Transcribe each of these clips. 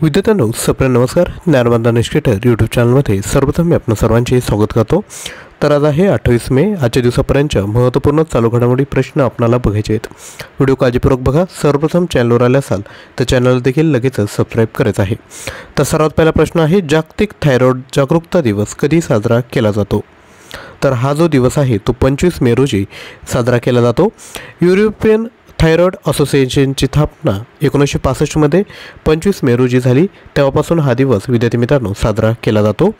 विद्यार्थ्यांनो सप्रे नमस्कार. ज्ञानवंदना creator YouTube चॅनलमध्ये सर्वप्रथम मी आपणा सर्वांचे स्वागत करतो. तर आज आहे 28 मे. आजच्या दिवसापर्यंतच्या महत्त्वपूर्ण चालू घडामोडी प्रश्न आपल्याला बघायचे आहेत. व्हिडिओ काळजीपूर्वक बघा. सर्वप्रथम चॅनलवर आले असाल तर चॅनल देखील लगेच सबस्क्राईब करायचं आहे. तर सर्वात पहिला प्रश्न आहे, जागतिक थायरॉइड जागरूकता दिवस कधी साजरा केला जातो? तर हा जो दिवस आहे तो 25 मे रोजी साजरा केला जातो. युरोपियन थायरॉइड असोसिएशनची स्थापना 1965 मध्ये 25 मे रोजी झाली. तेव्हापासून हा दिवस विद्यार्थी मित्रांनो साजरा केला जातो.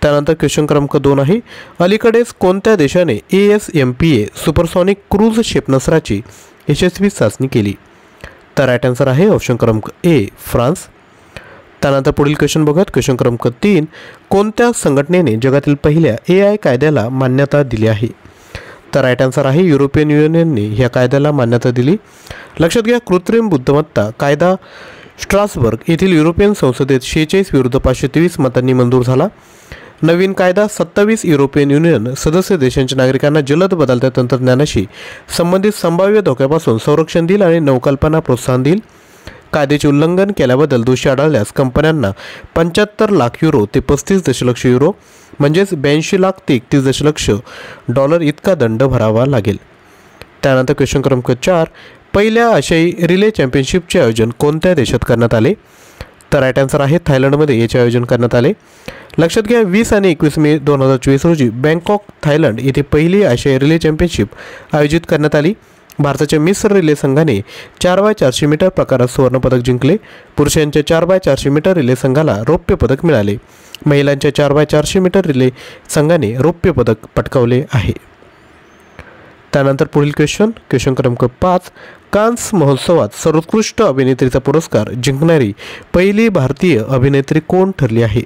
त्यानंतर क्वेश्चन क्रमांक 2 आहे, अलीकडेच कोणत्या देशाने ASMPA सुपरसॉनिक क्रूज क्षेपणास्त्राची यशस्वी चाचणी केली? तर राईट आन्सर आहे ऑप्शन क्रमांक ए, फ्रान्स. त्यानंतर पुढील क्वेश्चन बघूयात. क्वेश्चन क्रमांक 3, कोणत्या संघटनेने जगातील पहिल्या AI कायद्याला मान्यता दिली आहे? तर राईट आन्सर आहे युरोपियन युनियनने ह्या कायद्याला मान्यता दिली. लक्षात घ्या, कृत्रिम बुद्धिमत्ता कायदा स्ट्रासबर्ग येथील युरोपियन संसदेत 46 विरुद्ध 523 मतांनी मंजूर झाला. नवीन कायदा 27 युरोपियन युनियन सदस्य देशांच्या नागरिकांना जलद बदलत्या तंत्रज्ञानाशी संबंधित संभाव्य धोक्यापासून संरक्षण देईल आणि नवकल्पना प्रोत्साहन देईल. कायद्याचे उल्लंघन केल्याबद्दल दोषी आढळल्यास कंपन्यांना 75 लाख युरो ते 35 दशलक्ष युरो म्हणजेच 82 लाख ते 31 दशलक्ष डॉलर इतका दंड भरावा लागेल. त्यानंतर क्वेश्चन क्रमांक 4, पहिल्या आशियाई रिले चॅम्पियनशिपचे आयोजन कोणत्या देशात करण्यात आले? तर राईट आन्सर आहे थायलंडमध्ये याचे आयोजन करण्यात आले. लक्षात घ्या, 20 आणि 21 मे 2024 रोजी बँकॉक थायलंड येथे पहिली आशियाई रिले चॅम्पियनशिप आयोजित करण्यात आली. भारताच्या मिश्र रिले संघाने 4x400 मीटर प्रकारात सुवर्णपदक जिंकले. पुरुषांच्या 4x400 मीटर रिले संघाला रौप्य पदक मिळाले. महिलांच्या 4x400 मीटर रिले संघाने रौप्य पदक पटकावले आहे. त्यानंतर पुढील क्वेश्चन क्रमांक 5, कान्स महोत्सवात सर्वोत्कृष्ट अभिनेत्रीचा पुरस्कार जिंकणारी पहिली भारतीय अभिनेत्री कोण ठरली आहे?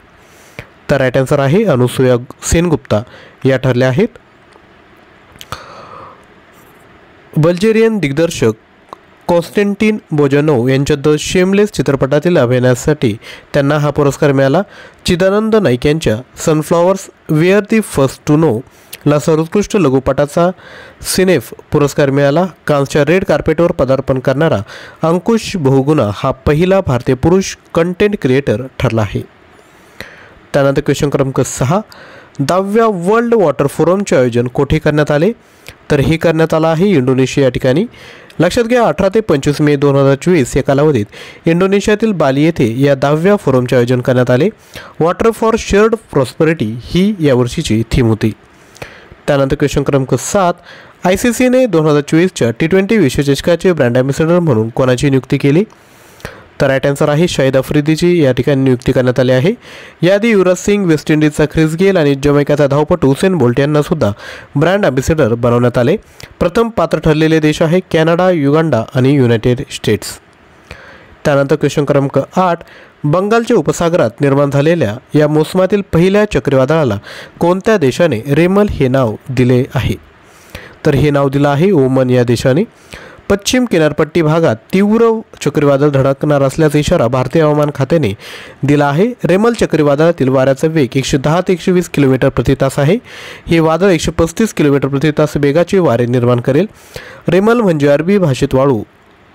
तर राईट आन्सर आहे अनुसुया सेनगुप्ता या ठरल्या आहेत. बल्गेरियन दिग्दर्शक कॉन्स्टँटिन बोजानोव यांच्या द शेमलेस चित्रपटातील अभिनयासाठी त्यांना हा पुरस्कार मिळाला. चिदानंद नाईक यांच्या sunflowers were the first to know ला सर्वोत्कृष्ट लघुपटाचा सिनेफ पुरस्कार मिळाला. कान्सच्या रेड कार्पेटवर पदार्पण करणारा अंकुश बहुगुणा हा पहिला भारतीय पुरुष कंटेंट क्रिएटर ठरला आहे. त्यानंतर क्वेश्चन क्रमांक 6, 10व्या वर्ल्ड वॉटर फोरमचे आयोजन कोठे करण्यात आले? तर हे करण्यात आलं आहे इंडोनेशिया या ठिकाणी. लक्षात घ्या, 18 ते 25 मे 2024 या कालावधीत इंडोनेशियातील बाली येथे या 10व्या फोरमचे आयोजन करण्यात आले. वॉटर फॉर शेअर्ड प्रॉस्पेरिटी ही यावर्षीची थीम होती. त्यानंतर क्वेश्चन क्रमांक 7, ICCने 2024च्या T20 विश्वचषकाचे ब्रँड ॲम्बॅसेडर म्हणून कोणाची नियुक्ती केली? तर राईट आन्सर आहे शाहिद आफ्रिदीची या ठिकाणी नियुक्ती करण्यात आली आहे. याआधी Yuvraj Singh, waste इंडिजचा Chris Gayle आणि जमैकाचा धावपटू हुसेन बोल्ट यांना सुद्धा ब्रँड ॲम्बॅसेडर बनवण्यात आले. प्रथम पात्र ठरलेले देश आहे कॅनडा, युगांडा आणि युनायटेड स्टेट्स. त्यानंतर क्वेश्चन क्रमांक 8, बंगालच्या उपसागरात निर्माण झालेल्या या मोसमातील पहिल्या चक्रीवादळाला कोणत्या देशाने रेमल हे नाव दिले आहे? तर हे नाव दिलं आहे ओमान या देशाने. पश्चिम किनारपट्टी भागात तीव्र चक्रीवादळ धडकणार असल्याचा इशारा भारतीय हवामान खात्याने दिला आहे. रेमल चक्रीवादळातील वाऱ्याचा वेग 110 ते 120 किलोमीटर प्रति तास आहे. हे वादळ 135 किलोमीटर प्रति तास वेगाचे वारे निर्माण करेल. रेमल म्हणजे अरबी भाषेत वाळू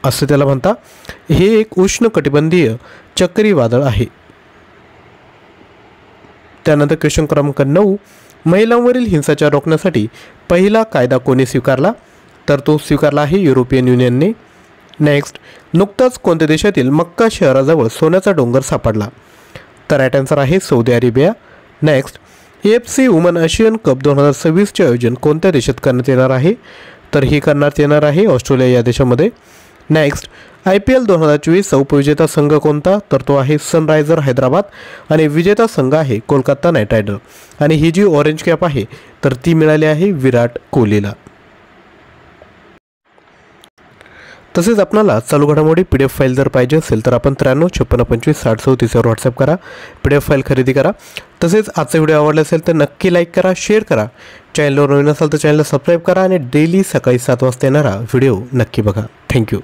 असं त्याला म्हणतात. हे एक उष्णकटिबंधीय चक्रीवादळ आहे. त्यानंतर क्वेश्चन क्रमांक 9, महिलांवरील हिंसाचार रोखण्यासाठी पहिला कायदा कोणी स्वीकारला? तर तो स्वीकारला आहे युरोपियन युनियनने. नेक्स्ट, नुकताच कोणत्या देशातील मक्का शहराजवळ सोन्याचा डोंगर सापडला? तर राईट आन्सर आहे Saudi Arabia. Next, AFC woman Asian cup 2026चे आयोजन कोणत्या देशात करण्यात येणार आहे? तर हे करण्यात येणार आहे ऑस्ट्रेलिया या देशामध्ये. नेक्स्ट, IPL 2024चा उपविजेता संघ कोणता? तर तो आहे सनरायझर हैदराबाद आणि विजेता संघ आहे कोलकाता नाईट रायडर. आणि ही जी ऑरेंज कॅप आहे तर ती मिळाली आहे विराट कोहलीला. तसेच आपल्याला चालू घडामोडी PDF फाईल जर पाहिजे असेल तर आपण 93 56 25 60 34 वर व्हॉट्सअप करा, PDF फाईल खरेदी करा. तसेच आजचा व्हिडिओ आवडला असेल तर नक्की लाईक करा, शेअर करा. चॅनलवर नवीन असाल तर चॅनलला सबस्क्राईब करा आणि डेली सकाळी 7 वाजता येणारा व्हिडिओ नक्की बघा. थँक्यू.